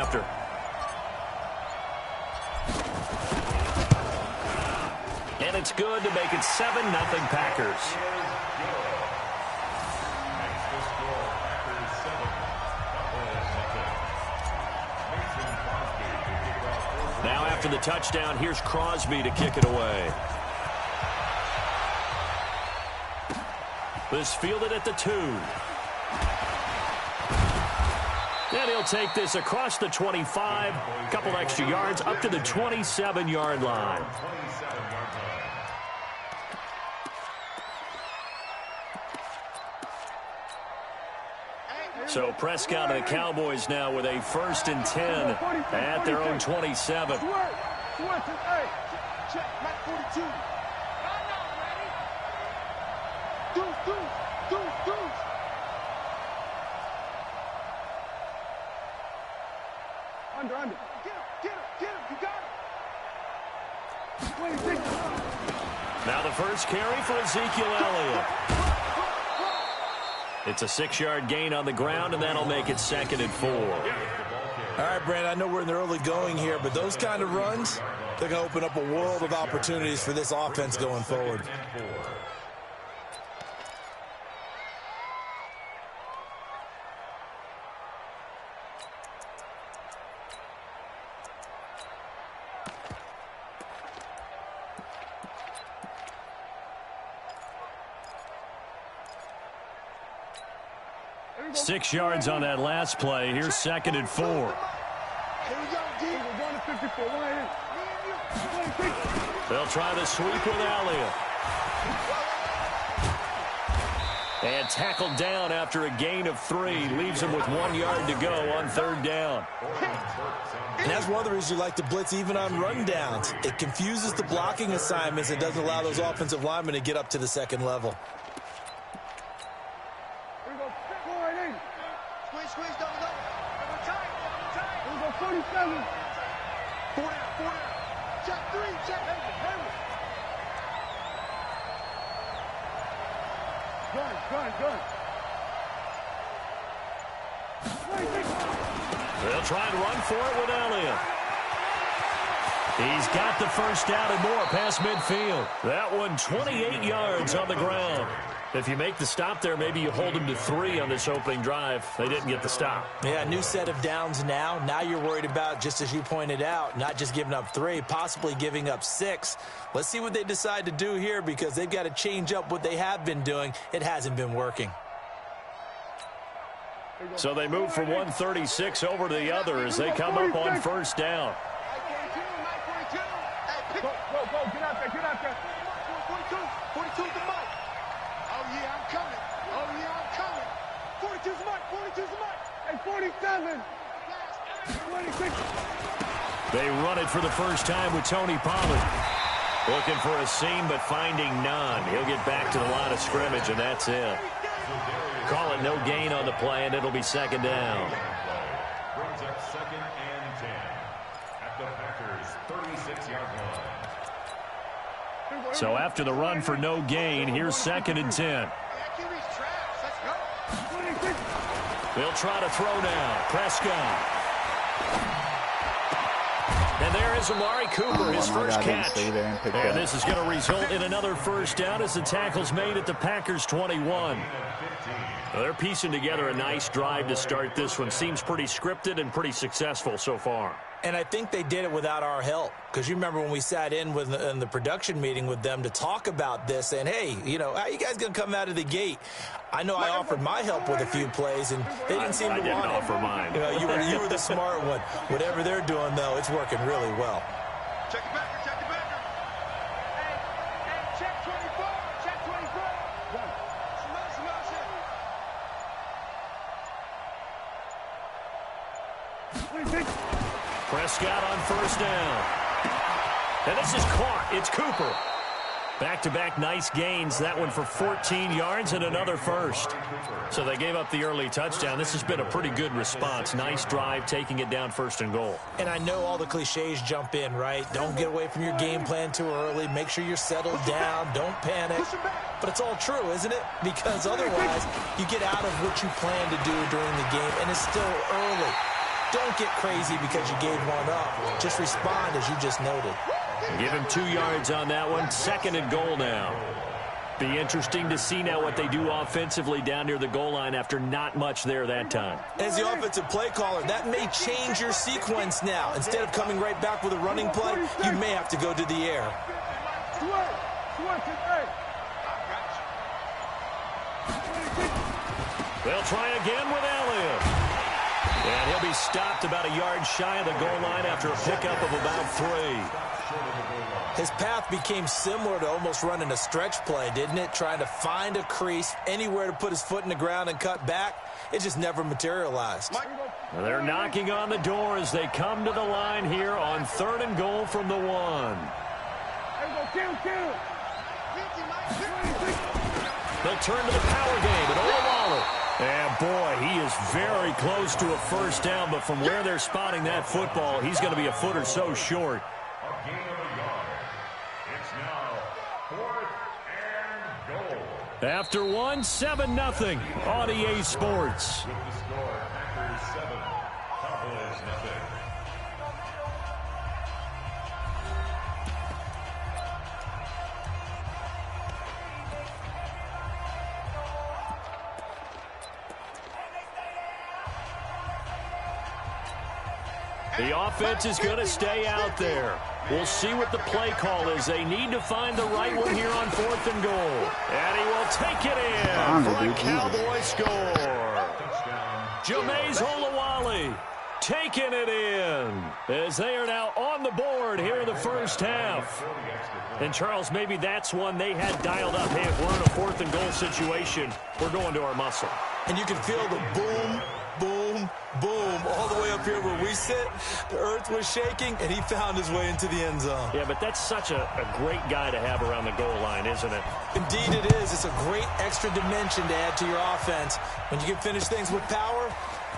after. And it's good to make it 7-0 Packers. Now after the touchdown, here's Crosby to kick it away. This fielded at the 2. And he'll take this across the 25. A couple extra yards up to the 27-yard line. So Prescott and the Cowboys now with a 1st and 10 at their own 27. Under. Get him. You got it. Now the first carry for Ezekiel Elliott. It's a 6-yard gain on the ground, and that'll make it 2nd and 4. All right, Brandon, I know we're in the early going here, but those kind of runs, they're going to open up a world of opportunities for this offense going forward. Six yards on that last play. Here's 2nd and 4. They'll try the sweep with Elliott. And tackled down after a gain of 3. Leaves him with 1 yard to go on 3rd down. And that's one of the reasons you like to blitz even on rundowns. It confuses the blocking assignments. It doesn't allow those offensive linemen to get up to the 2nd level. Squeeze, double. Tight. 47. 4 down. Check 3, check. Gun. They'll try and run for it with Elliott. He's got the first down and more past midfield. That one 28 yards on the ground. If you make the stop there, maybe you hold them to 3 on this opening drive. They didn't get the stop. Yeah, new set of downs now. Now you're worried about, just as you pointed out, not just giving up 3, possibly giving up 6. Let's see what they decide to do here because they've got to change up what they have been doing. It hasn't been working. So they move from 136 over to the other as they come up on 1st down. Go, get out there. 42 is the mark. Oh, yeah, I'm coming. 42's the mark. And 47. 26. They run it for the first time with Tony Pollard. Looking for a seam, but finding none. He'll get back to the line of scrimmage, and that's it. Call it no gain on the play, and it'll be 2nd down. Brings up 2nd and 10 at the Packers' 36-yard line. So after the run for no gain, here's 2nd and 10. They'll try to throw now. Prescott. And there is Amari Cooper, his first catch. And this is going to result in another first down as the tackle's made at the Packers' 21. Well, they're piecing together a nice drive to start this one. Seems pretty scripted and pretty successful so far. And I think they did it without our help. Because you remember when we sat in the production meeting with them to talk about this, saying, hey, how you guys going to come out of the gate? I know I offered my help with a few plays, and they didn't seem to want it. I didn't offer mine. You were the smart one. Whatever they're doing, though, it's working really well. Check it back. Hey, check 24. Prescott on 1st down. And this is caught. It's Cooper. Back-to-back nice gains. That one for 14 yards and another first. So they gave up the early touchdown. This has been a pretty good response. Nice drive, taking it down 1st and goal. And I know all the cliches jump in, right? Don't get away from your game plan too early. Make sure you're settled down. Don't panic. But it's all true, isn't it? Because otherwise, you get out of what you plan to do during the game, and it's still early. Don't get crazy because you gave one up. Just respond as you just noted. Give him 2 yards on that one. 2nd and goal now. Be interesting to see now what they do offensively down near the goal line after not much there that time. As the offensive play caller, that may change your sequence now. Instead of coming right back with a running play, you may have to go to the air. They'll try again with Elliott. And he'll be stopped about a yard shy of the goal line after a pickup of about 3. His path became similar to almost running a stretch play, didn't it? Trying to find a crease, anywhere to put his foot in the ground and cut back. It just never materialized. Well, they're knocking on the door as they come to the line here on 3rd and goal from the 1. They'll turn to the power game at Olawale. And, boy, he is very close to a first down, but from where they're spotting that football, he's going to be a foot or so short. A gain of a yard. It's now 4th and goal. After 1, 7-0 on EA Sports. With the score, Packers 7, Cowboys nothing. The offense is going to stay out there. We'll see what the play call is. They need to find the right one here on 4th and goal. And he will take it in for a Cowboy score. Jameis Olawale taking it in as they are now on the board here in the first half. And, Charles, maybe that's one they had dialed up. Hey, if we're in a 4th and goal situation, we're going to our muscle. And you can feel the boom, boom, boom all the way up here where we sit. The earth was shaking, and he found his way into the end zone. Yeah, but that's such a great guy to have around the goal line, isn't it? Indeed it is. It's a great extra dimension to add to your offense. When you can finish things with power,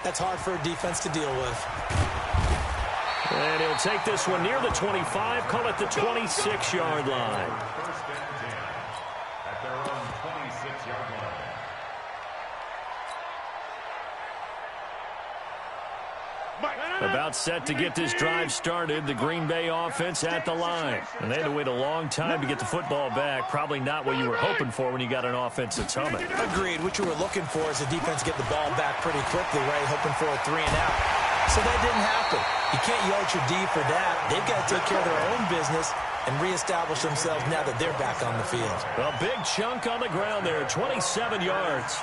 that's hard for a defense to deal with. And he'll take this one near the 25, call it the 26-yard line. 1st and 10 at their own 26-yard line. About set to get this drive started, the Green Bay offense at the line. And they had to wait a long time to get the football back. Probably not what you were hoping for when you got an offense that's humming. Agreed. What you were looking for is the defense get the ball back pretty quickly, right? Hoping for a 3 and out. So that didn't happen. You can't yell at your D for that. They've got to take care of their own business and reestablish themselves now that they're back on the field. A big chunk on the ground there, 27 yards.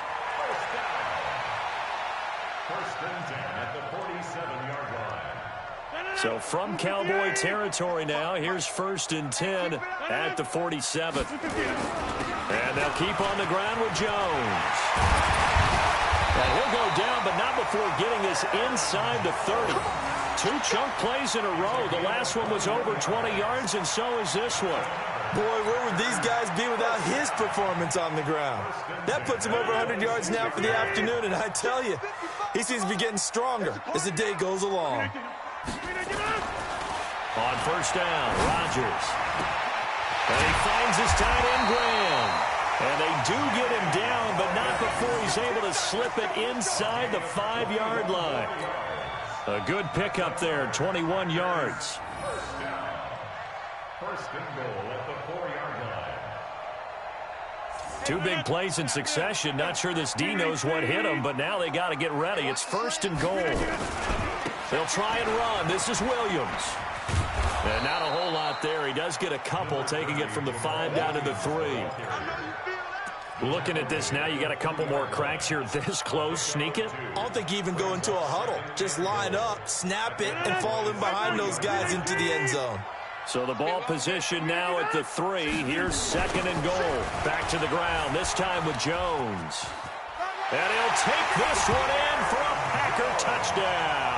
1st and 10 at the 47-yard line. So from Cowboy territory now, here's 1st and 10 at the 47. And they'll keep on the ground with Jones. And he'll go down, but not before getting this inside the 30. 2 chunk plays in a row. The last one was over 20 yards, and so is this one. Boy, where would these guys be without his performance on the ground? That puts him over 100 yards now for the afternoon, and I tell you, he seems to be getting stronger as the day goes along. On 1st down, Rodgers. And he finds his tight end, Graham. And they do get him down, but not before he's able to slip it inside the 5-yard line. A good pickup there, 21 yards. 1st and goal at the 4-yard line. 2 big plays in succession. Not sure this D knows what hit him, but now they got to get ready. It's 1st and goal. They'll try and run. This is Williams. And not a whole lot there. He does get a couple, taking it from the 5 down to the 3. Looking at this now, you got a couple more cracks here this close. Sneak it. I don't think you even go into a huddle. Just line up, snap it, and fall in behind those guys into the end zone. So the ball position now at the 3. Here's 2nd and goal. Back to the ground, this time with Jones. And he'll take this one in for a Packer touchdown.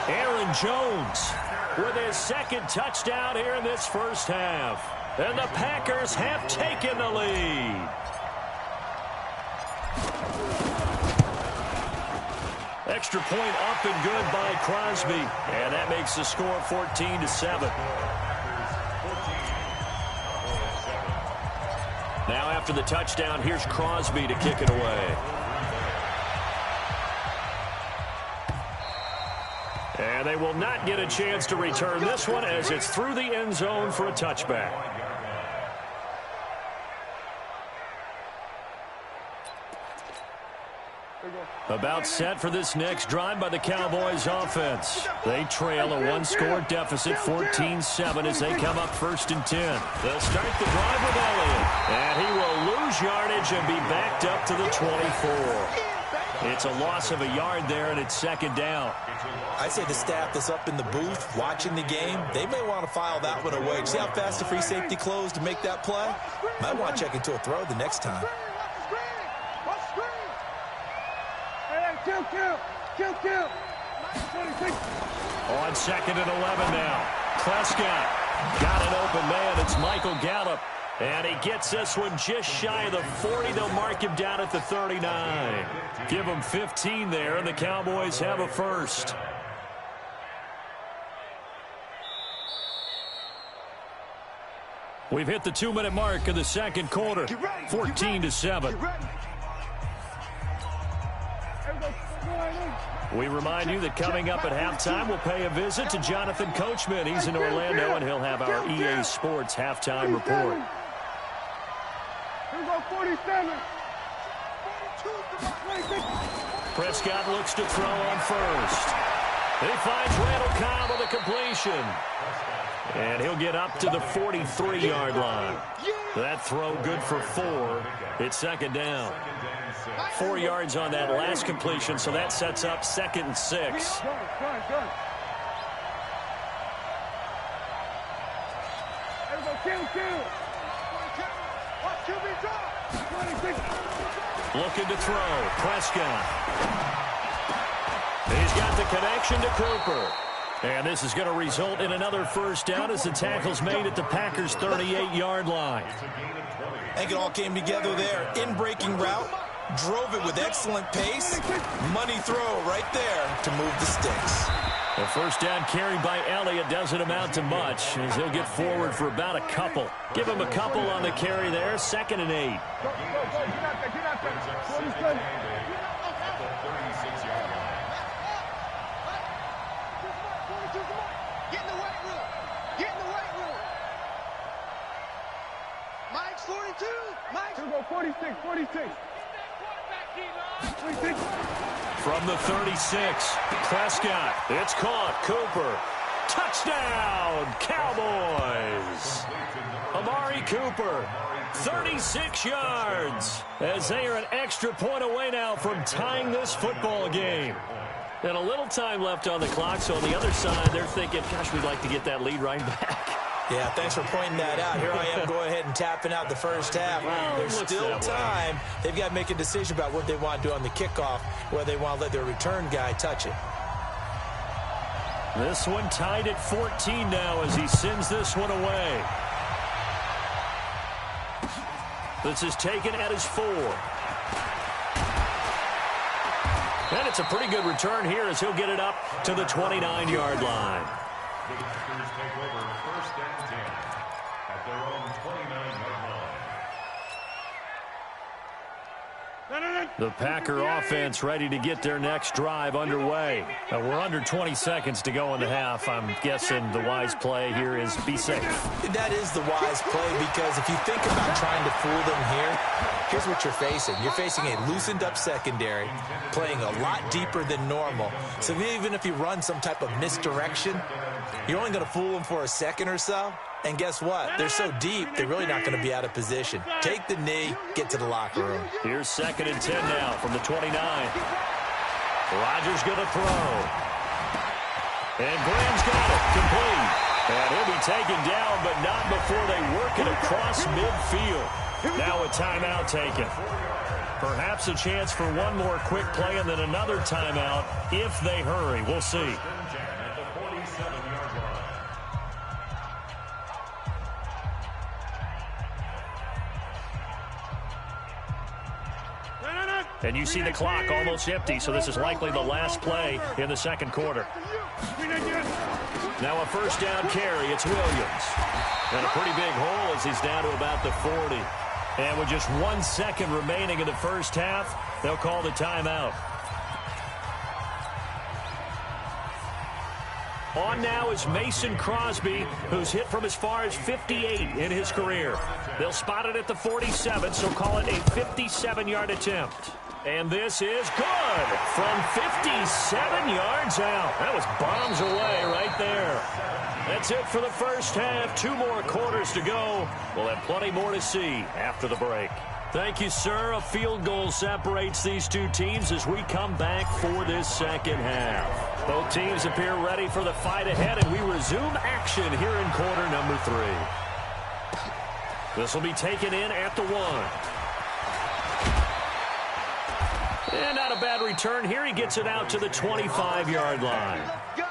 Aaron Jones with his 2nd touchdown here in this first half. And the Packers have taken the lead. Extra point up and good by Crosby. And that makes the score 14-7. Now after the touchdown, here's Crosby to kick it away. And they will not get a chance to return this one as it's through the end zone for a touchback. About set for this next drive by the Cowboys offense. They trail a one-score deficit, 14-7, as they come up 1st and 10. They'll start the drive with Elliott, and he will lose yardage and be backed up to the 24. It's a loss of a yard there, and it's 2nd down. I say the staff that's up in the booth watching the game, they may want to file that one away. See how fast the free safety closed to make that play? Might want to check into a throw the next time. Kill. On 2nd and 11 now. Prescott got an open man. It's Michael Gallup. And he gets this one just shy of the 40. They'll mark him down at the 39. Give him 15 there, and the Cowboys have a first. We've hit the 2-minute mark of the 2nd quarter. 14-7. We remind you that coming up at halftime, we'll pay a visit to Jonathan Coachman. He's in Orlando, and he'll have our EA Sports halftime report. Here we go, 47. Prescott looks to throw on first. He finds Randall Cobb with a completion. And he'll get up to the 43-yard line. That throw good for 4. It's 2nd down. 4 yards on that last completion, so that sets up 2nd and 6. Looking to throw. Prescott. He's got the connection to Cooper. And this is going to result in another 1st down as the tackle's made at the Packers' 38-yard line. I think it all came together there. In-breaking route. Drove it with excellent pace. Money throw right there to move the sticks. The 1st down carry by Elliott doesn't amount to much as he'll get forward for about a couple. Give him a couple on the carry there. 2nd and 8. Get in the weight room. Get in the weight room. Mike's 42. Mike's. Here we go, 46. From the 36, Prescott. It's caught. Cooper. Touchdown, Cowboys. Amari Cooper, 36 yards, as they are an extra point away now from tying this football game. And a little time left on the clock, so on the other side, they're thinking, gosh, we'd like to get that lead right back. Yeah, thanks for pointing that out. Here I am going ahead and tapping out the 1st half. Well, there's still time. They've got to make a decision about what they want to do on the kickoff, whether they want to let their return guy touch it. This one tied at 14 now as he sends this one away. This is taken at his 4. And it's a pretty good return here as he'll get it up to the 29-yard line. The Packers take over 1st and 10 at their own 29-yard line. The Packer offense ready to get their next drive underway. We're under 20 seconds to go in the half. I'm guessing the wise play here is be safe. That is the wise play, because if you think about trying to fool them here, here's what you're facing. You're facing a loosened up secondary, playing a lot deeper than normal. So even if you run some type of misdirection, you're only going to fool them for a second or so. And guess what? They're so deep, they're really not going to be out of position. Take the knee, get to the locker room. Here's 2nd and 10 now from the 29. Rodgers going to throw. And Graham's got it, complete. And he'll be taken down, but not before they work it across midfield. Now a timeout taken. Perhaps a chance for one more quick play and then another timeout if they hurry. We'll see. And you see the clock almost empty, so this is likely the last play in the 2nd quarter. Now a 1st down carry. It's Williams. And a pretty big hole as he's down to about the 40. And with just 1 second remaining in the 1st half, they'll call the timeout. On now is Mason Crosby, who's hit from as far as 58 in his career. They'll spot it at the 47, so call it a 57-yard attempt. And this is good from 57 yards out. That was bombs away right there. That's it for the first half. 2 more quarters to go. We'll have plenty more to see after the break. Thank you, sir. A field goal separates these two teams as we come back for this second half. Both teams appear ready for the fight ahead, and we resume action here in quarter number 3. This will be taken in at the 1. And not a bad return here. He gets it out to the 25-yard line. Let's go.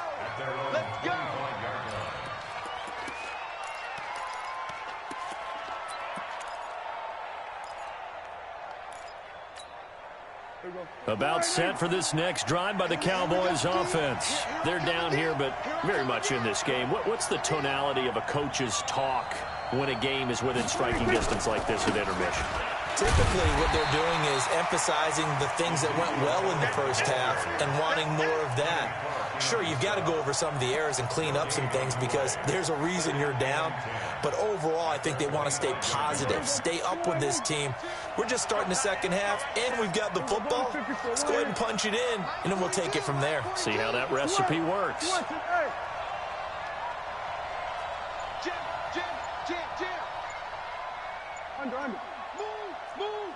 Let's go. About set for this next drive by the Cowboys offense. They're down here, but very much in this game. What's the tonality of a coach's talk when a game is within striking distance like this at intermission? Typically, what they're doing is emphasizing the things that went well in the first half and wanting more of that. Sure, you've got to go over some of the errors and clean up some things because there's a reason you're down. But overall, I think they want to stay positive, stay up with this team. We're just starting the second half, and we've got the football. Let's go ahead and punch it in, and then we'll take it from there. See how that recipe works. Jam. Under. Move.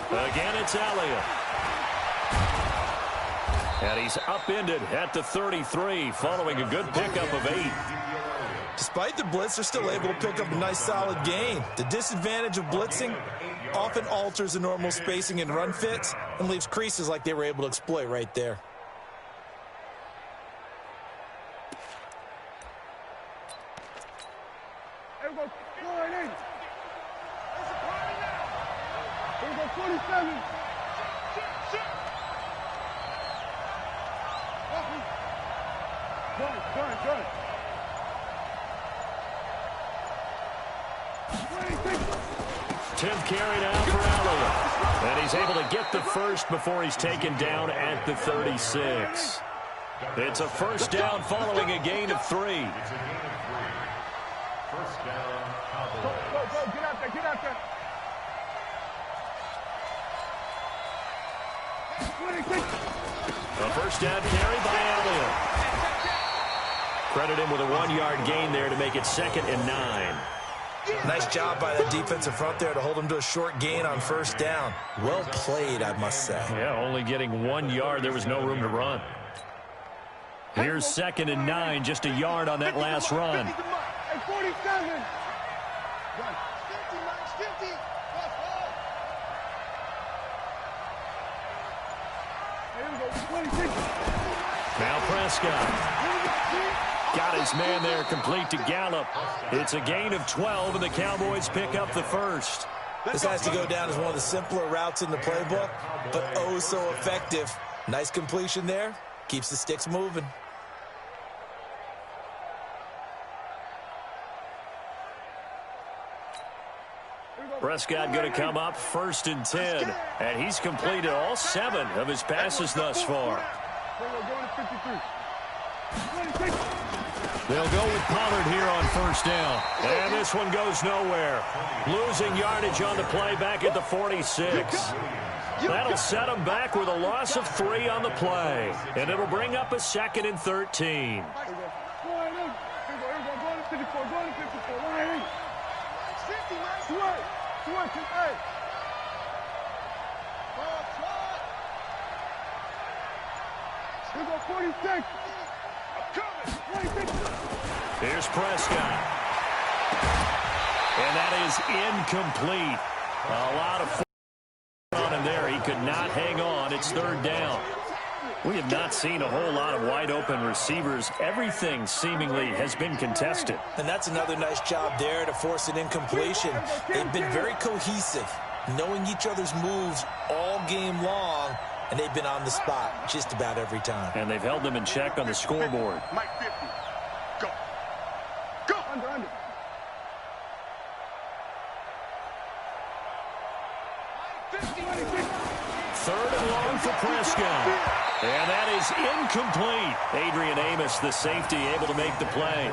Again, it's Elliott. And he's upended at the 33 following a good pickup of 8. Despite the blitz, they're still able to pick up a nice solid gain. The disadvantage of blitzing often alters the normal spacing and run fits and leaves creases like they were able to exploit right there. Here we go. Go right in. It's a party now. Here we go. 47. Shit. Good. 10th carry now for Elliott. And he's able to get the first before he's taken down at the 36. It's a first down following a gain of 3. First down, Go. Cowboys. Get out there. 26. A first down carry by Elliott. Credit him with a 1-yard gain there to make it 2nd and 9. Nice job by the defensive front there to hold him to a short gain on first down. Well played, I must say. Yeah, only getting 1 yard. There was no room to run. Here's 2nd and 9, just a yard on that last run. Hey, 47. 50. Here we go. 26. Now Prescott. Got his man there complete to Gallup. It's a gain of 12, and the Cowboys pick up the first. This has to go down as one of the simpler routes in the playbook, but oh so effective. Nice completion there. Keeps the sticks moving. Prescott going to come up 1st and 10, and he's completed all 7 of his passes thus far. They'll go with Pollard here on first down. And this one goes nowhere. Losing yardage on the play back at the 46. That'll set them back with a loss of 3 on the play. And it'll bring up a 2nd and 13. Here go 46. Here's Prescott. And that is incomplete. A lot of on him there. He could not hang on. It's 3rd down. We have not seen a whole lot of wide-open receivers. Everything seemingly has been contested. And that's another nice job there to force an incompletion. They've been very cohesive, knowing each other's moves all game long, and they've been on the spot just about every time. And they've held them in check on the scoreboard. Mike 50. Go. Under. 3rd and long for Prescott. And that is incomplete. Adrian Amos, the safety, able to make the play.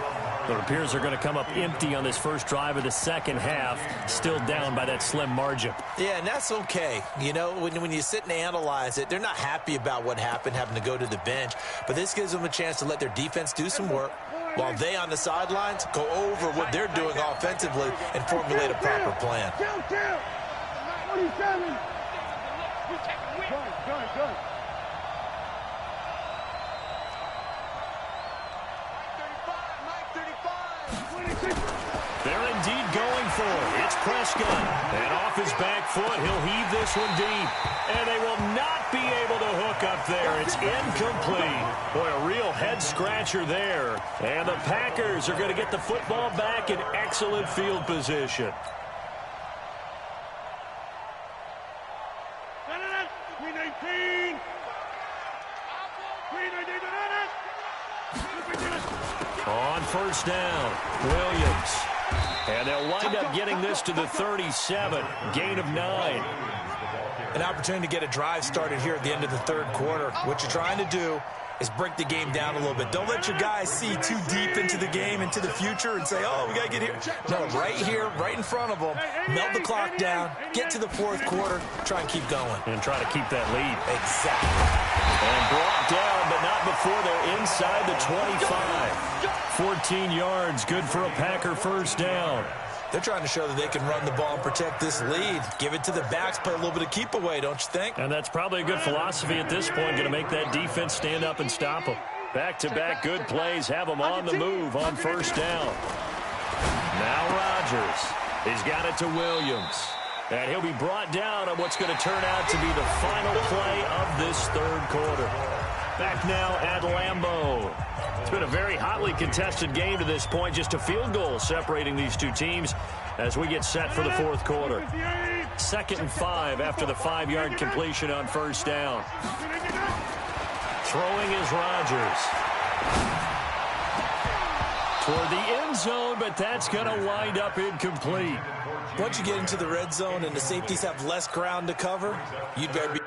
It appears they're going to come up empty on this first drive of the second half, still down by that slim margin. Yeah, and that's okay. You know, when you sit and analyze it, they're not happy about what happened, having to go to the bench. But this gives them a chance to let their defense do some work while they on the sidelines go over what they're doing offensively and formulate a proper plan. 27. Good. They're indeed going for it. It's Prescott. And off his back foot, he'll heave this one deep. And they will not be able to hook up there. It's incomplete. Boy, a real head-scratcher there. And the Packers are going to get the football back in excellent field position. On first down, Williams. And they'll wind up getting this to the 37, gain of 9. An opportunity to get a drive started here at the end of the third quarter. What you're trying to do is break the game down a little bit. Don't let your guys see too deep into the game, into the future, and say, oh, we got to get here. No, right here, right in front of them, melt the clock down, get to the fourth quarter, try and keep going. And try to keep that lead. Exactly. And brought down, but not before they're inside the 25. 14 yards, good for a Packer first down. They're trying to show that they can run the ball and protect this lead. Give it to the backs, play a little bit of keep away, don't you think? And that's probably a good philosophy at this point, going to make that defense stand up and stop them. Back-to-back good plays, have them on the move on first down. Now Rodgers. He's got it to Williams. And he'll be brought down on what's going to turn out to be the final play of this third quarter. Back now at Lambeau. It's been a very hotly contested game to this point. Just a field goal separating these two teams as we get set for the fourth quarter. 2nd and 5 after the 5-yard completion on first down. Throwing is Rodgers. Toward the end zone, but that's going to wind up incomplete. Once you get into the red zone and the safeties have less ground to cover, you'd better be...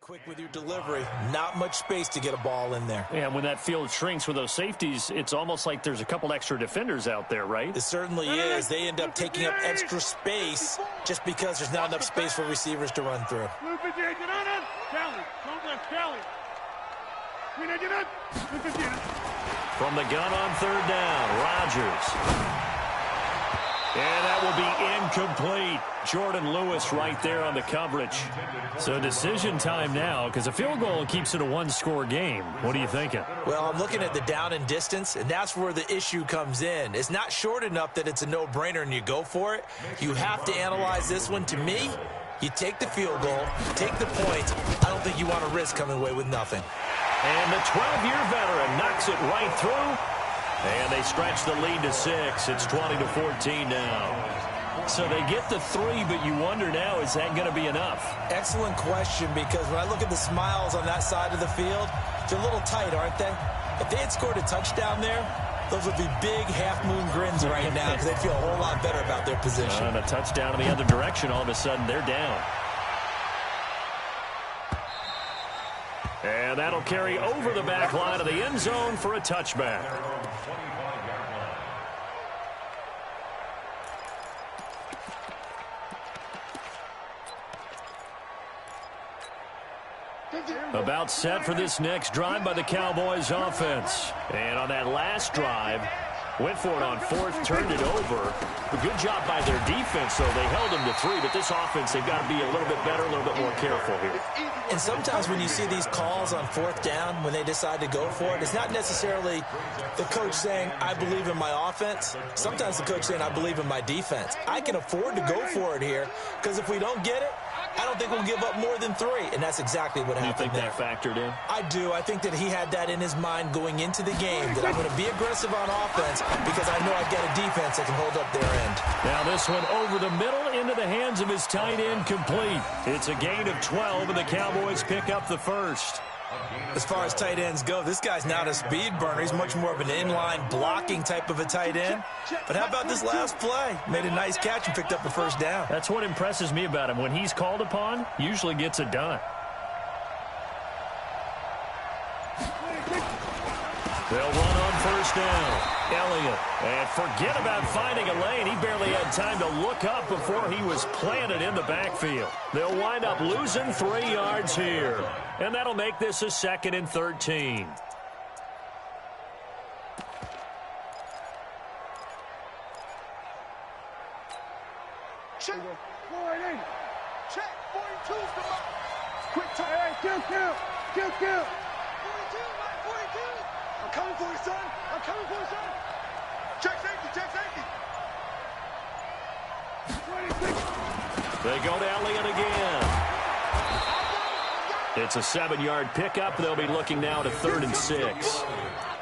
quick with your delivery. Not much space to get a ball in there. Yeah, when that field shrinks with those safeties, it's almost like there's a couple extra defenders out there, right? It certainly is. They end up taking up extra space just because there's not enough space for receivers to run through. From the gun on third down, Rodgers. And that will be incomplete. Jordan Lewis right there on the coverage. So decision time now, because a field goal keeps it a one-score game. What are you thinking? Well, I'm looking at the down and distance, and that's where the issue comes in. It's not short enough that it's a no-brainer and you go for it. You have to analyze this one. To me, you take the field goal, take the points. I don't think you want to risk coming away with nothing. And the 12-year veteran knocks it right through. And they stretch the lead to 6. It's 20-14 now. So they get the 3, but you wonder now, is that going to be enough? Excellent question, because when I look at the smiles on that side of the field, they're a little tight, aren't they? If they had scored a touchdown there, those would be big half-moon grins right now because they'd feel a whole lot better about their position. And a touchdown in the other direction, all of a sudden they're down. And that'll carry over the back line of the end zone for a touchback. About set for this next drive by the Cowboys offense. And on that last drive, Went for it on fourth, turned it over. A good job by their defense, though. They held them to 3, but this offense, they've got to be a little bit better, a little bit more careful here. And sometimes when you see these calls on fourth down, when they decide to go for it, it's not necessarily the coach saying, I believe in my offense. Sometimes the coach saying, I believe in my defense. I can afford to go for it here, because if we don't get it, I don't think we'll give up more than 3, and that's exactly what happened there. You think that factored in? I do. I think that he had that in his mind going into the game, that I'm going to be aggressive on offense because I know I've got a defense that can hold up their end. Now this one over the middle into the hands of his tight end, complete. It's a gain of 12, and the Cowboys pick up the first. As far as tight ends go, this guy's not a speed burner. He's much more of an inline blocking type of a tight end. But how about this last play? Made a nice catch and picked up a first down. That's what impresses me about him. When he's called upon, usually gets it done. They'll run on first down. Elliott. And forget about finding a lane. He barely had time to look up before he was planted in the backfield. They'll wind up losing 3 yards here. And that'll make this a 2nd and 13. Check. 480. Check. 42's the mark. Quick time. Hey, kill. 42, Mike, 42. I'm coming for you, son. I'm coming for you, son. Check safety. 26. They go to Elliott again. It's a 7-yard pickup. They'll be looking now to 3rd and 6.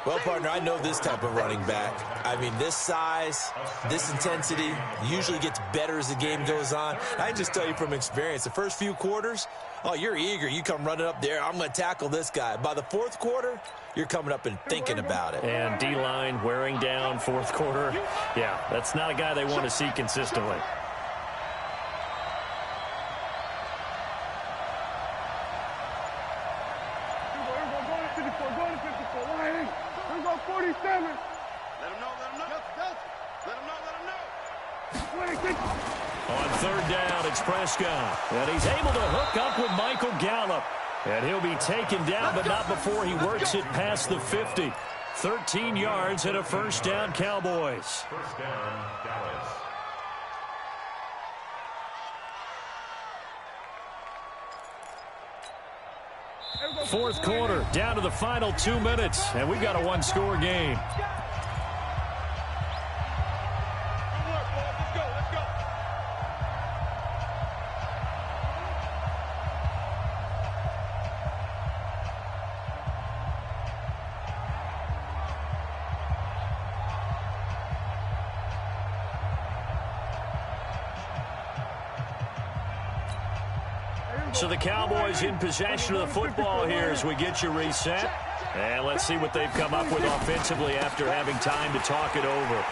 Well, partner, I know this type of running back. I mean, this size, this intensity usually gets better as the game goes on. I can just tell you from experience, the first few quarters, oh, you're eager. You come running up there. I'm going to tackle this guy. By the 4th quarter, you're coming up and thinking about it. And D-line wearing down 4th quarter. Yeah, that's not a guy they want to see consistently. On 3rd down, it's Prescott. And he's able to hook up with Michael Gallup. And he'll be taken down, but not before he works it past the 50. 13 yards and a first down, Cowboys. First down, Dallas. Fourth quarter, down to the final 2 minutes, and we've got a 1-score game. So the Cowboys in possession of the football here as we get you reset. And let's see what they've come up with offensively after having time to talk it over.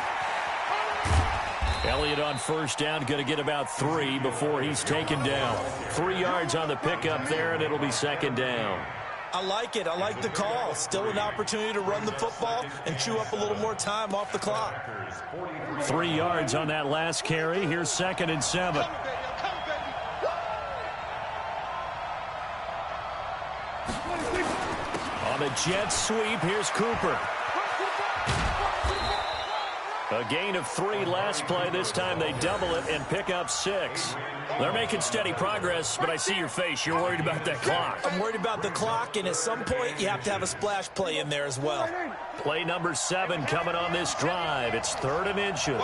Elliott on first down, going to get about 3 before he's taken down. 3 yards on the pickup there, and it'll be 2nd down. I like it. I like the call. Still an opportunity to run the football and chew up a little more time off the clock. 3 yards on that last carry. Here's 2nd and 7. On the jet sweep, here's Cooper. A gain of 3 last play. This time they double it and pick up 6. They're making steady progress, but I see your face. You're worried about that clock. I'm worried about the clock, and at some point you have to have a splash play in there as well. Play number 7 coming on this drive. It's 3rd and inches. Go,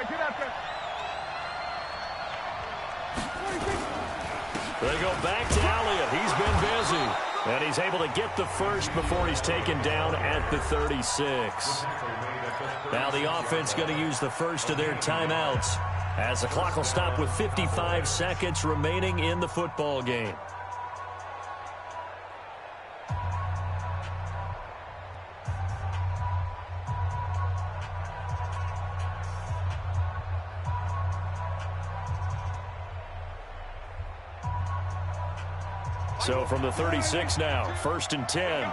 get out there. They go back to Elliott. He's been busy. And he's able to get the first before he's taken down at the 36. Now the offense going to use the first of their timeouts as the clock will stop with 55 seconds remaining in the football game. So from the 36 now, 1st and 10.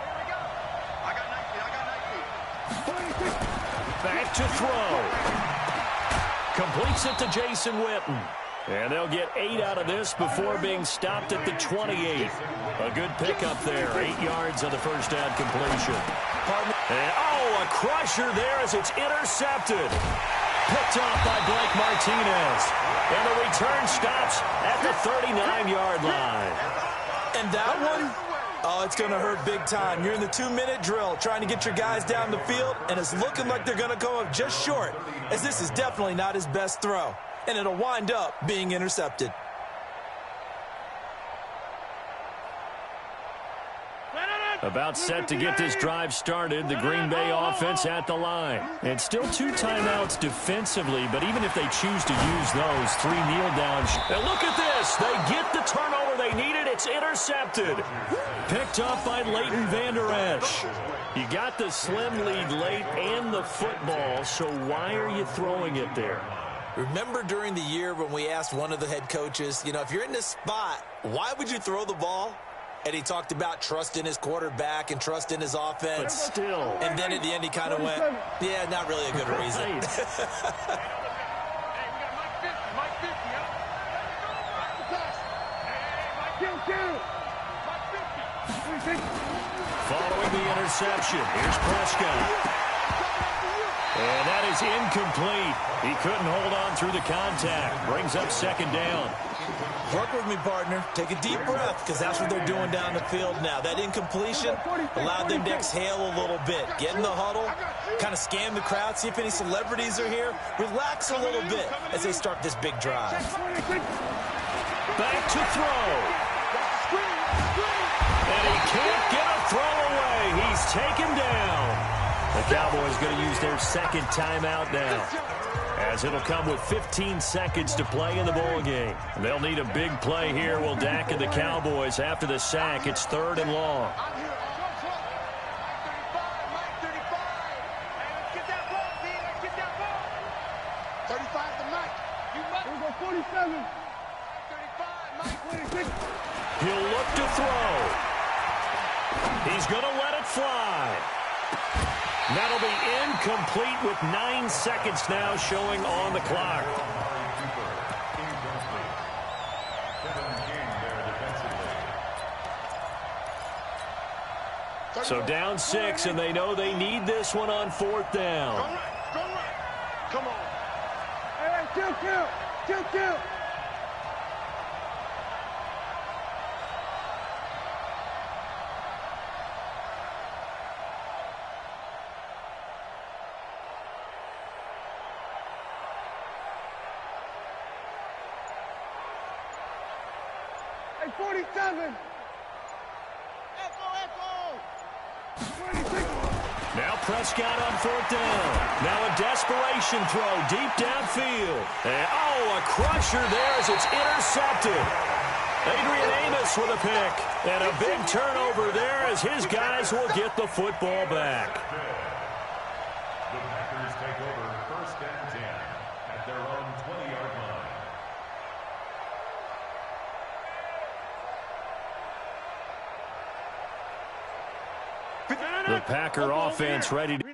Back to throw. Completes it to Jason Witten. And they'll get 8 out of this before being stopped at the 28. A good pickup there. 8 yards on the first down completion. And, a crusher there as it's intercepted. Picked off by Blake Martinez. And the return stops at the 39-yard line. And that one, it's going to hurt big time. You're in the 2-minute drill trying to get your guys down the field, and it's looking like they're going to come up just short, as this is definitely not his best throw. And it'll wind up being intercepted. About set to get this drive started. The Green Bay offense at the line. And still 2 timeouts defensively, but even if they choose to use those, 3 kneel downs. And look at this. They get the turnover they needed. It's intercepted. Picked up by Leighton Vander Esch. You got the slim lead late and the football, so why are you throwing it there? Remember during the year when we asked one of the head coaches, if you're in this spot, why would you throw the ball? And he talked about trust in his quarterback and trust in his offense. But still. And then at the end he kind of went, yeah, not really a good reason. Following the interception, here's Prescott. And that is incomplete. He couldn't hold on through the contact. Brings up second down. Work with me, partner. Take a deep breath, because that's what they're doing down the field now. That incompletion allowed them to exhale a little bit. Get in the huddle, kind of scan the crowd, see if any celebrities are here. Relax a little bit as they start this big drive. Back to throw. And he can't get a throw away. He's taken down. The Cowboys going to use their second timeout now, as it'll come with 15 seconds to play in the ball game. They'll need a big play here. Will Dak and the Cowboys after the sack. It's 3rd and long. He'll look to throw. He's going to let it fly. That'll be incomplete with 9 seconds now showing on the clock. So down 6, and they know they need this one on 4th down. Come on. Hey, kill. Hey, 47. Now Prescott on 4th down. Now a desperation throw deep downfield. And, a crusher there as it's intercepted. Adrian Amos with a pick. And a big turnover there as his guys will get the football back. The Packers take over 1st and 10 at their own 20-yard line. The Packer offense ready to